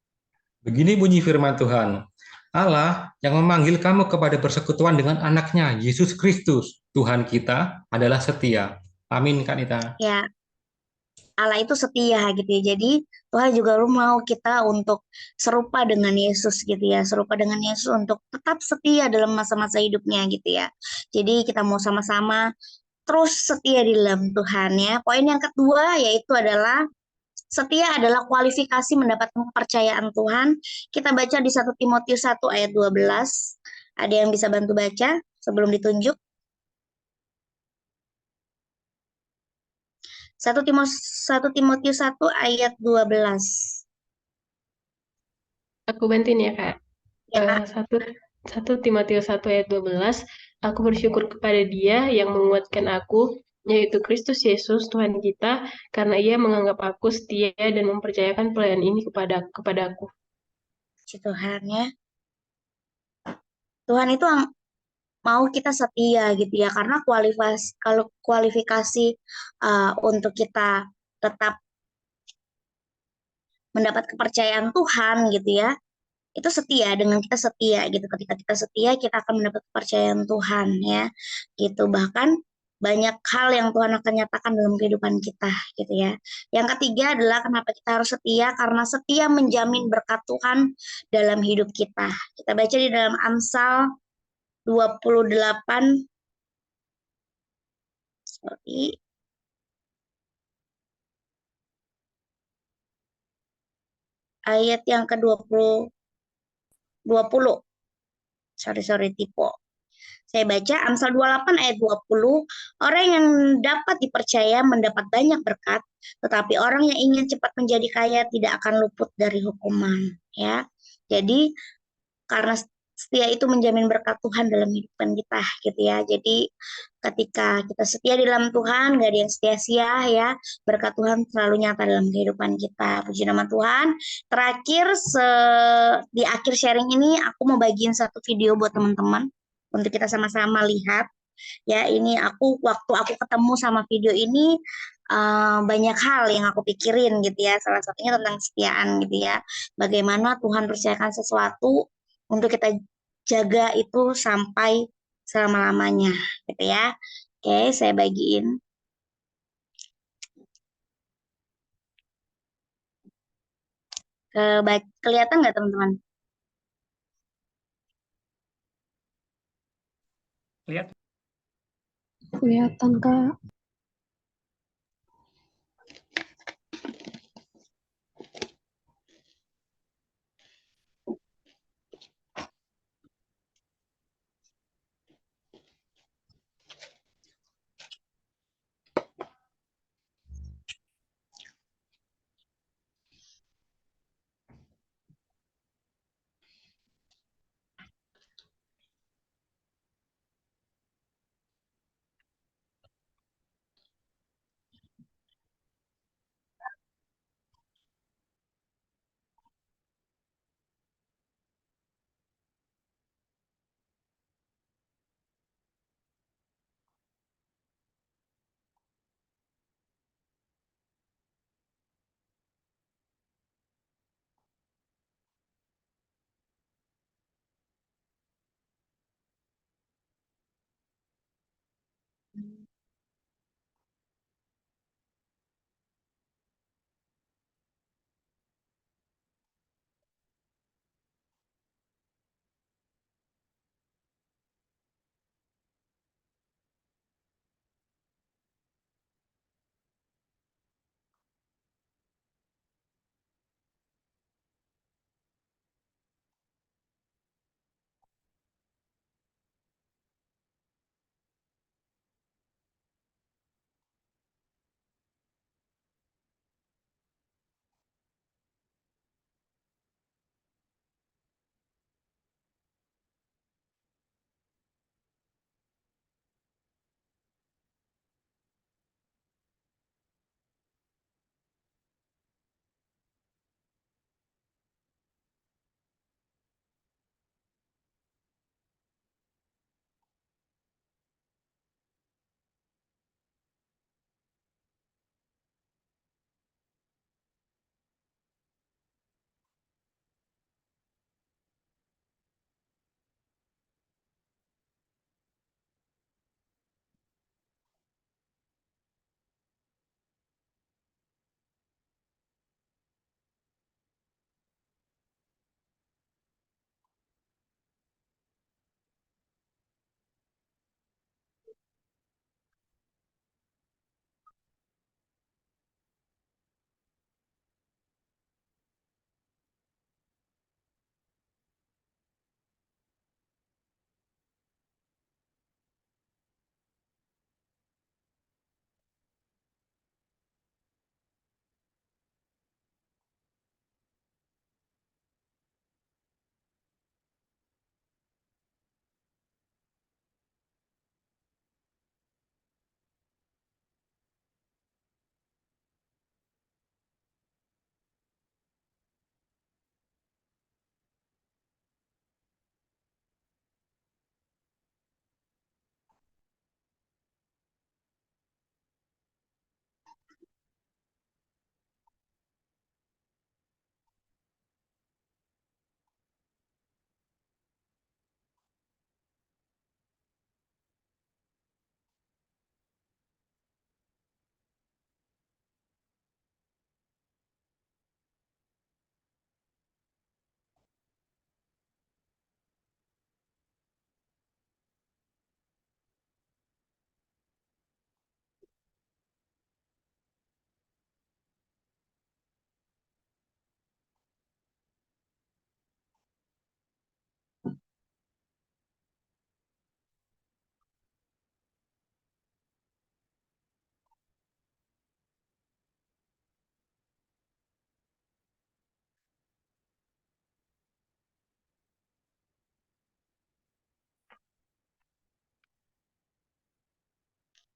Begini bunyi firman Tuhan, Allah yang memanggil kamu kepada persekutuan dengan anaknya, Yesus Kristus, Tuhan kita adalah setia. Amin, Kak Nita. Ya, Allah itu setia gitu ya. Jadi Tuhan juga mau kita untuk serupa dengan Yesus gitu ya. Serupa dengan Yesus untuk tetap setia dalam masa-masa hidupnya gitu ya. Jadi kita mau sama-sama terus setia di dalam Tuhan ya. Poin yang kedua yaitu adalah setia adalah kualifikasi mendapatkan kepercayaan Tuhan. Kita baca di 1 Timotius 1 ayat 12. Ada yang bisa bantu baca sebelum ditunjuk? 1 Timotius 1 ayat 12. Aku bantuin ya, Kak. Ya, Kak. 1 Timotius 1 ayat 12, aku bersyukur kepada Dia yang menguatkan aku, yaitu Kristus Yesus Tuhan kita, karena Ia menganggap aku setia dan mempercayakan pelayan ini kepadaku. Puji Tuhan ya. Tuhan itu mau kita setia gitu ya, karena kualifikasi untuk kita tetap mendapat kepercayaan Tuhan gitu ya, itu setia. Dengan kita setia gitu, ketika kita setia kita akan mendapat kepercayaan Tuhan ya gitu. Bahkan banyak hal yang Tuhan akan nyatakan dalam kehidupan kita gitu ya. Yang ketiga adalah kenapa kita harus setia, karena setia menjamin berkat Tuhan dalam hidup kita. Kita baca di dalam Amsal 28 ayat yang ke-20, 20. Sorry, tipe. Saya baca Amsal 28 ayat 20, orang yang dapat dipercaya mendapat banyak berkat, tetapi orang yang ingin cepat menjadi kaya tidak akan luput dari hukuman. Ya, jadi karena setia itu menjamin berkat Tuhan dalam kehidupan kita gitu ya. Jadi ketika kita setia di dalam Tuhan, gak ada yang sia-sia ya. Berkat Tuhan selalu nyata dalam kehidupan kita. Puji nama Tuhan. Terakhir di akhir sharing ini aku mau bagiin satu video buat teman-teman untuk kita sama-sama lihat. Ya, ini waktu aku ketemu sama video ini banyak hal yang aku pikirin gitu ya. Salah satunya tentang kesetiaan gitu ya. Bagaimana Tuhan percayakan sesuatu untuk kita jaga itu sampai selama-lamanya gitu ya. Oke, saya bagiin. Kelihatan nggak teman-teman? Lihat. Kelihatan, Kak.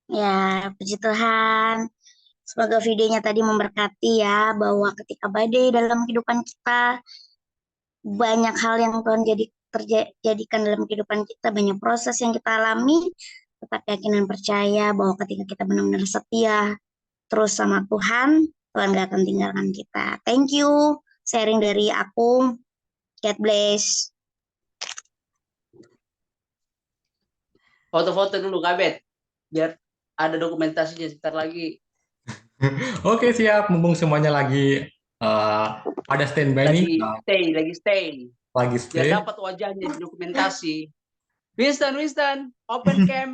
Ya, puji Tuhan. Semoga videonya tadi memberkati ya, bahwa ketika badai dalam kehidupan kita, banyak hal yang Tuhan terjadikan dalam kehidupan kita, banyak proses yang kita alami, tetap yakin dan percaya bahwa ketika kita benar-benar setia terus sama Tuhan, Tuhan gak akan tinggalkan kita. Thank you, sharing dari aku. God bless. Foto-foto dulu Kabet, biar ada dokumentasinya sebentar lagi. Oke, siap. Mumpung semuanya lagi ada standby nih, Lagi stay. lagi Biar stay. dapat wajahnya di dokumentasi. Winston, open cam.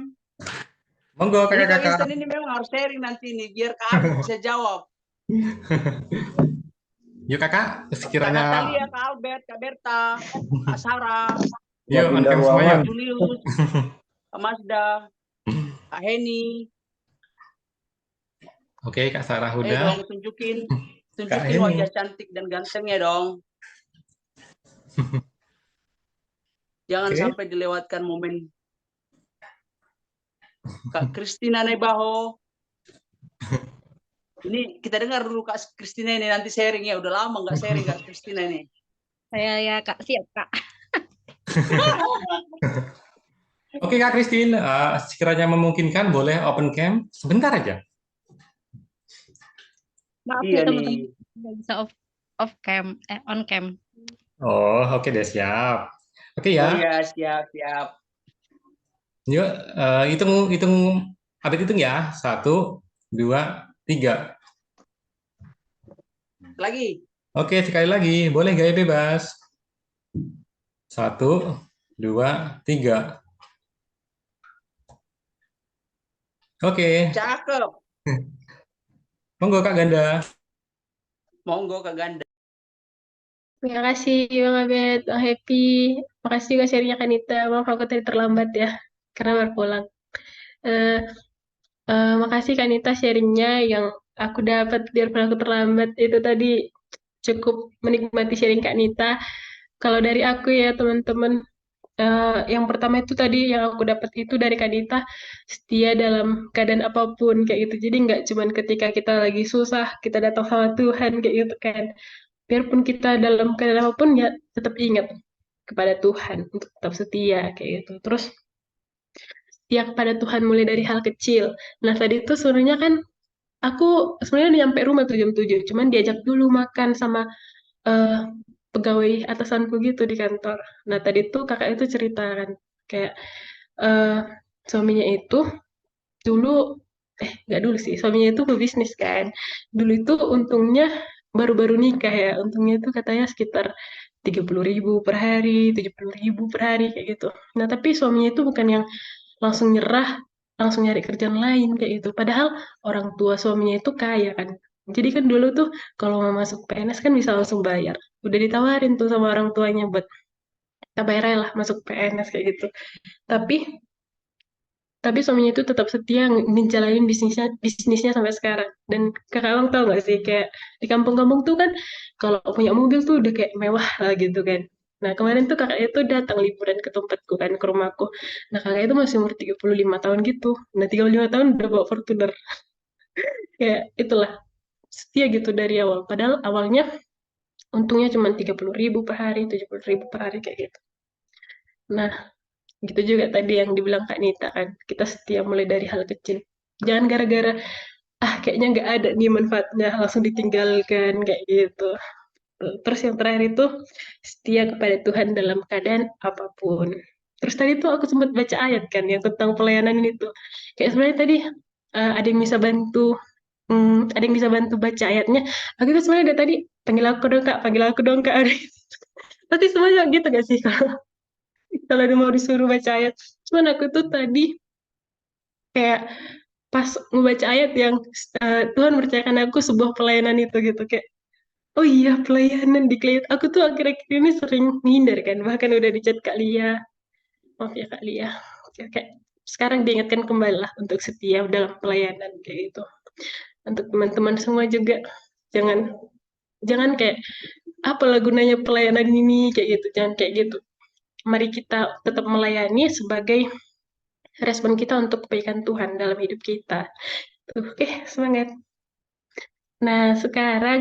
Monggo Ini Kak kakak-kakak. Winston ini memang harus sharing nanti nih, biar Kak Albert bisa jawab. Yuk kakak, Kak sekiranya Natalia, Kak Albert, Kak Berta, Kak Sarah, yuk on Pindah cam semua ruangan. yuk. Julius, Kak Mazda, Kak Heni. Oke, Kak Sarah Ayo udah. dong, tunjukin Heni. wajah cantik dan gantengnya dong. Jangan Oke. sampai dilewatkan momen Kak Christina Nebaho. Ini kita dengar dulu Kak Christina ini, nanti sharing ya. Udah lama nggak sharing Kak Christina ini. Saya ya Kak, siap Kak. Oke Kak Christine, sekiranya memungkinkan boleh open cam sebentar aja. Maaf Iya ya teman-teman, nih. nggak bisa on cam. Oh, oke deh, siap. Oke Oh ya. ya, siap. Yuk, hitung Abid hitung ya. 1, 2, 3. Lagi. Oke, sekali lagi. Boleh gaya bebas. 1, 2, 3. Oke. Cakep. Monggo Kak Ganda. Monggo Kak Ganda. Terima kasih Bang Abed, Bang Happy. Makasih juga sharingnya Kanita. Maaf aku tadi terlambat ya, karena baru pulang. Eh, Makasih Kanita sharingnya yang aku dapat biarpun aku terlambat. Itu tadi cukup menikmati sharing Kak Nita. Kalau dari aku ya teman-teman, yang pertama itu tadi yang aku dapat itu dari Kak Nita, setia dalam keadaan apapun kayak gitu. Jadi nggak cuman ketika kita lagi susah, kita datang sama Tuhan kayak gitu kan. Biarpun kita dalam keadaan apapun ya tetap ingat kepada Tuhan untuk tetap setia kayak gitu. Terus setia kepada Tuhan mulai dari hal kecil. Nah tadi itu sebenarnya kan aku sebenarnya udah nyampe rumah tuh jam 7, cuman diajak dulu makan sama eh, pegawai atasanku gitu di kantor. Nah tadi tuh kakak itu cerita kan kayak eh, suaminya itu dulu nggak dulu sih, suaminya itu pebisnis kan. Dulu itu untungnya baru-baru nikah ya, untungnya itu katanya sekitar 30.000 per hari, 70.000 per hari kayak gitu. Nah tapi suaminya itu bukan yang langsung nyerah, langsung nyari kerjaan lain kayak gitu. Padahal orang tua suaminya itu kaya kan. Jadi kan dulu tuh kalau mau masuk PNS kan bisa langsung bayar. Udah ditawarin tuh sama orang tuanya buat kita bayar aja lah masuk PNS kayak gitu. Tapi suaminya itu tetap setia ngejalanin bisnisnya sampai sekarang. Dan kakak abang tau gak sih kayak di kampung-kampung tuh kan kalau punya mobil tuh udah kayak mewah lah gitu kan. Nah kemarin tuh kakak itu datang liburan ke tempatku kan, ke rumahku. Nah kakak itu masih umur 35 tahun gitu. Nah 35 tahun udah bawa Fortuner. Kayak itulah setia gitu dari awal. Padahal awalnya untungnya cuma 30.000 per hari, 70.000 per hari kayak gitu. Nah gitu juga tadi yang dibilang Kak Nita kan, kita setia mulai dari hal kecil. Jangan gara-gara kayaknya nggak ada nih manfaatnya langsung ditinggalkan kayak gitu. Terus yang terakhir itu setia kepada Tuhan dalam keadaan apapun. Terus tadi tuh aku sempat baca ayat kan yang tentang pelayanan ini tuh. Kayak sebenarnya tadi ada yang bisa bantu, ada yang bisa bantu baca ayatnya. Aku tuh sebenarnya dari tadi panggil aku dong kak, panggil aku dong kak. Pasti semuanya gitu gak sih kalau mau disuruh baca ayat. Cuman aku tuh tadi kayak pas ngebaca ayat yang Tuhan percayakan aku sebuah pelayanan itu gitu kayak oh iya pelayanan di klien aku tuh akhir-akhir ini sering ngindar kan bahkan udah dicat Kak Lia, maaf ya Kak Lia, kayak sekarang diingatkan kembali lah untuk setia dalam pelayanan kayak gitu. Untuk teman-teman semua juga jangan jangan kayak apalah gunanya pelayanan ini kayak gitu, jangan kayak gitu. Mari kita tetap melayani sebagai respon kita untuk kebaikan Tuhan dalam hidup kita. Oke, semangat. Nah, sekarang